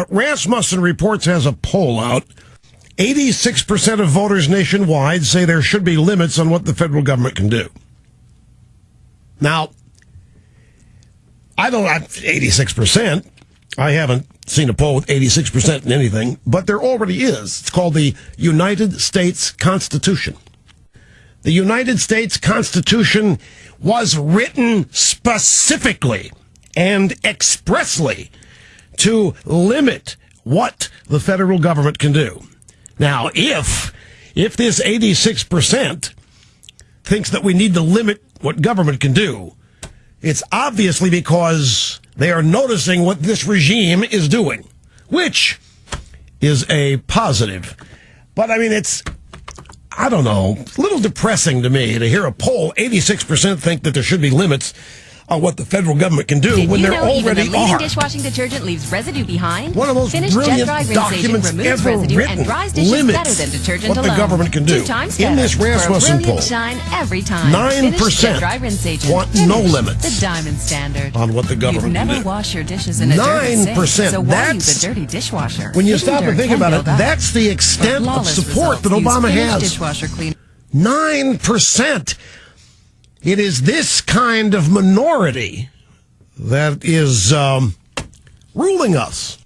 Rasmussen Reports has a poll out. 86% of voters nationwide say there should be limits on what the federal government can do. Now, I don't have 86%. I haven't seen a poll with 86% in anything, but there already is. It's called the United States Constitution. The United States Constitution was written specifically and expressly to limit what the federal government can do. Now, if this 86% thinks that we need to limit what government can do, it's obviously because they are noticing what this regime is doing, which is a positive. But, I mean, I don't know, it's a little depressing to me to hear a poll, 86% think that there should be limits on what the federal government can do when there already even the leading dishwashing detergent leaves residue behind? One of those brilliant documents ever written limits what the government can do. In this Rasmussen poll, 9% want no limits the Diamond Standard. on what the government can do. Never wash your dishes in a dirty sink, 9%. so why That's, use a dirty dishwasher? when you stop and think about it, that's the extent of support that Obama has. 9%. It is this kind of minority that is ruling us.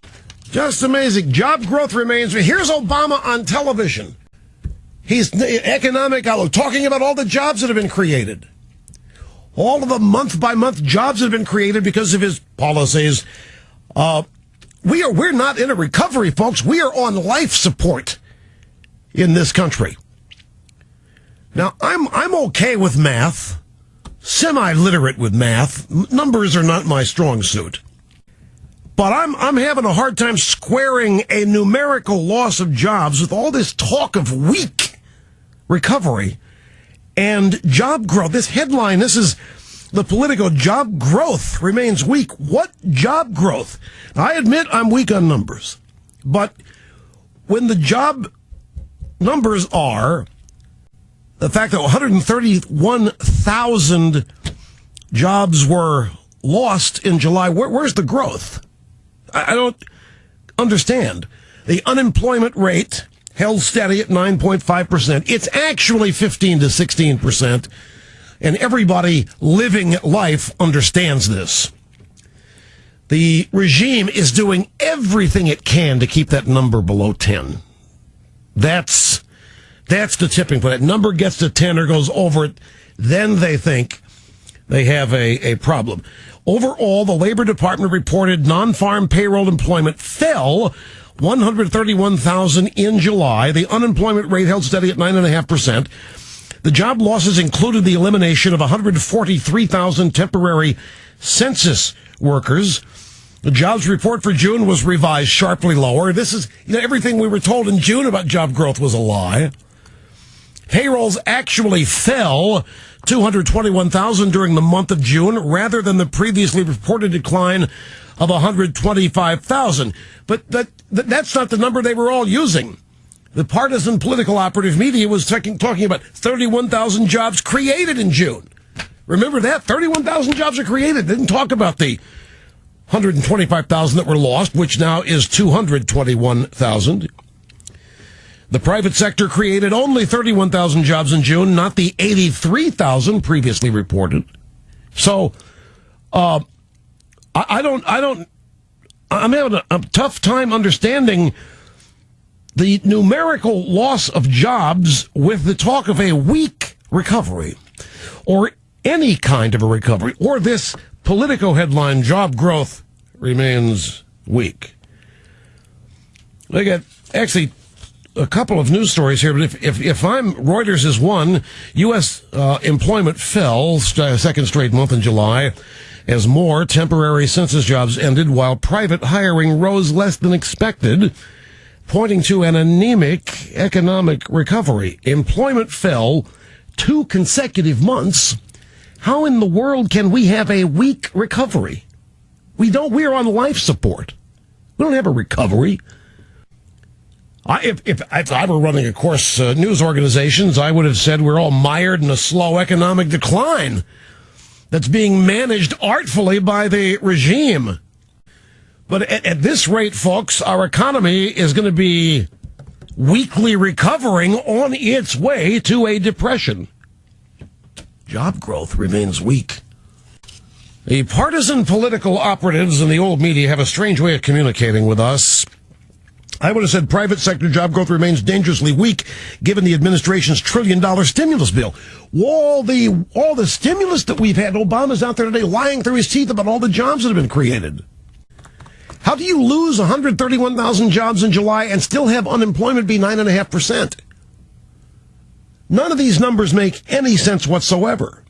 Just amazing. Job growth remains. Here's Obama on television. He's economic outlook, talking about all the jobs that have been created. All of the month-by-month jobs that have been created because of his policies. We're not in a recovery, folks. We are on life support in this country. Now, I'm okay with math. Semi-literate with math. Numbers are not my strong suit. But I'm having a hard time squaring a numerical loss of jobs with all this talk of weak recovery and job growth. This headline, this is the Politico, job growth remains weak. What job growth? I admit I'm weak on numbers. But when the job numbers are the fact that 131,000 jobs were lost in July, where's the growth? I don't understand. The unemployment rate held steady at 9.5%. It's actually 15 to 16%, and everybody living life understands this. The regime is doing everything it can to keep that number below 10. That's the tipping point. That number gets to 10 or goes over it, then they think they have a problem. Overall, the Labor Department reported non-farm payroll employment fell 131,000 in July. The unemployment rate held steady at 9.5%. The job losses included the elimination of 143,000 temporary census workers. The jobs report for June was revised sharply lower. This is, everything we were told in June about job growth was a lie. Payrolls actually fell 221,000 during the month of June rather than the previously reported decline of 125,000. But that's not the number they were all using. The partisan political operative media was talking about 31,000 jobs created in June. Remember that? 31,000 jobs are created. They didn't talk about the 125,000 that were lost, which now is 221,000. The private sector created only 31,000 jobs in June, not the 83,000 previously reported. So, I'm having a tough time understanding the numerical loss of jobs with the talk of a weak recovery, or any kind of a recovery, or this Politico headline, job growth remains weak. Look at, actually, a couple of news stories here, but if Reuters is one, U.S. employment fell second straight month in July as more temporary census jobs ended while private hiring rose less than expected, pointing to an anemic economic recovery. Employment fell 2 consecutive months. How in the world can we have a weak recovery? We're on life support. We don't have a recovery. If I were running, of course, news organizations, I would have said we're all mired in a slow economic decline that's being managed artfully by the regime. But at this rate, folks, our economy is going to be weakly recovering on its way to a depression. Job growth remains weak. The partisan political operatives in the old media have a strange way of communicating with us. I would have said private sector job growth remains dangerously weak given the administration's $1 trillion stimulus bill. All the stimulus that we've had, Obama's out there today lying through his teeth about all the jobs that have been created. How do you lose 131,000 jobs in July and still have unemployment be 9.5%? None of these numbers make any sense whatsoever.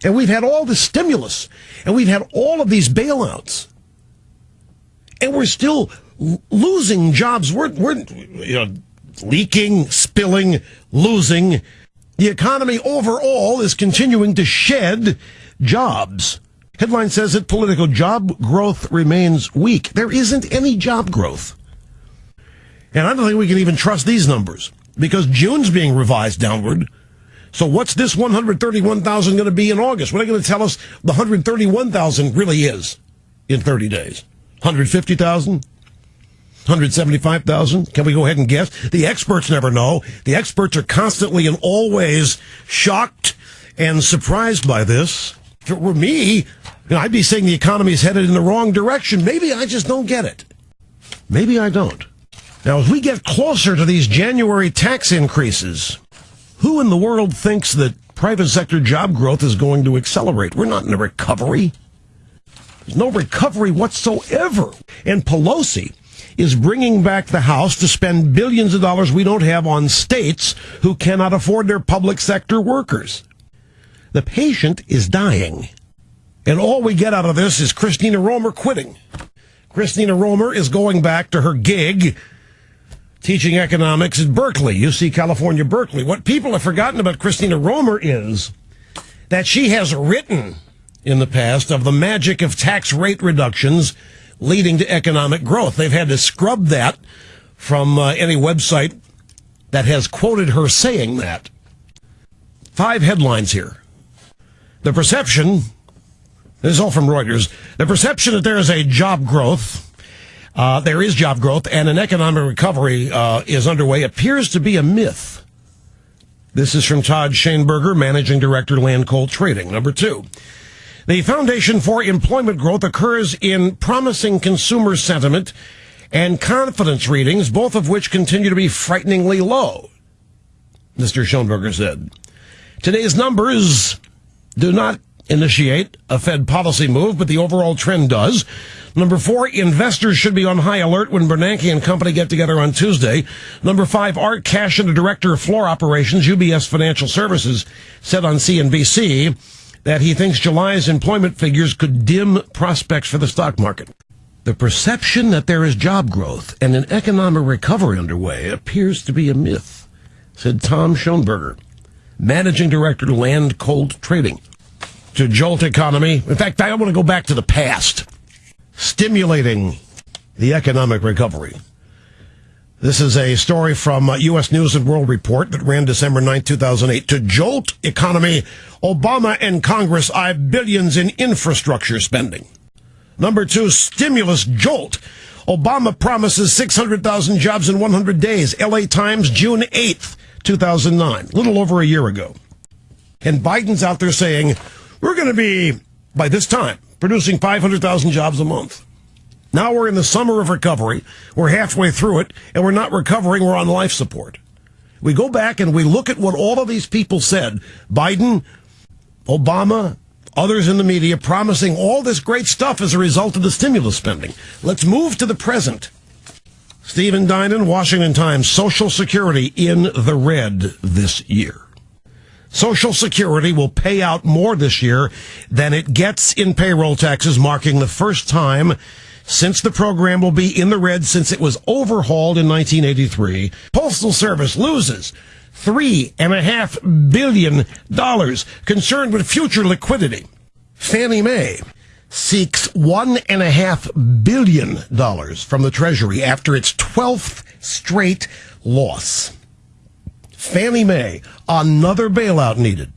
And we've had all this stimulus, and we've had all of these bailouts, and we're still losing jobs. We're leaking, spilling, losing. The economy overall is continuing to shed jobs. Headline says that political job growth remains weak. There isn't any job growth. And I don't think we can even trust these numbers because June's being revised downward. So what's this 131,000 going to be in August? What are they going to tell us the 131,000 really is in 30 days? 150,000? 175,000? Can we go ahead and guess? The experts never know. The experts are constantly in all ways shocked and surprised by this. If it were me, I'd be saying the economy is headed in the wrong direction. Maybe I just don't get it. Maybe I don't. Now, as we get closer to these January tax increases, who in the world thinks that private sector job growth is going to accelerate? We're not in a recovery. There's no recovery whatsoever. And Pelosi is bringing back the House to spend billions of dollars we don't have on states who cannot afford their public sector workers. The patient is dying. And all we get out of this is Christina Romer quitting. Christina Romer is going back to her gig teaching economics at Berkeley, UC California, Berkeley. What people have forgotten about Christina Romer is that she has written in the past of the magic of tax rate reductions leading to economic growth. They've had to scrub that from any website that has quoted her saying that. 5 headlines here. The perception, this is all from Reuters, the perception that there is a job growth, there is job growth, and an economic recovery is underway appears to be a myth. This is from Todd Schoenberger, Managing Director, Land Coal Trading. Number 2, the foundation for employment growth occurs in promising consumer sentiment and confidence readings, both of which continue to be frighteningly low, Mr. Schoenberger said. Today's numbers do not initiate a Fed policy move, but the overall trend does. Number 4, investors should be on high alert when Bernanke and company get together on Tuesday. Number 5, Art Cashin, the director of floor operations, UBS Financial Services, said on CNBC that he thinks July's employment figures could dim prospects for the stock market. The perception that there is job growth and an economic recovery underway appears to be a myth, said Tom Schoenberger, Managing Director, Land Coal Trading. To jolt economy. In fact, I want to go back to the past. Stimulating the economic recovery. This is a story from U.S. News and World Report that ran December 9, 2008. To jolt economy, Obama and Congress eye billions in infrastructure spending. Number 2, stimulus jolt. Obama promises 600,000 jobs in 100 days. L.A. Times, June 8th, 2009. A little over a year ago. And Biden's out there saying, we're going to be, by this time, producing 500,000 jobs a month. Now we're in the summer of recovery. We're halfway through it, and we're not recovering. We're on life support. We go back and we look at what all of these people said. Biden, Obama, others in the media promising all this great stuff as a result of the stimulus spending. Let's move to the present. Stephen Dinan, Washington Times, Social Security in the red this year. Social Security will pay out more this year than it gets in payroll taxes, marking the first time since the program will be in the red since it was overhauled in 1983. Postal Service loses $3.5 billion, concerned with future liquidity. Fannie Mae seeks $1.5 billion from the Treasury after its 12th straight loss. Fannie Mae, another bailout needed.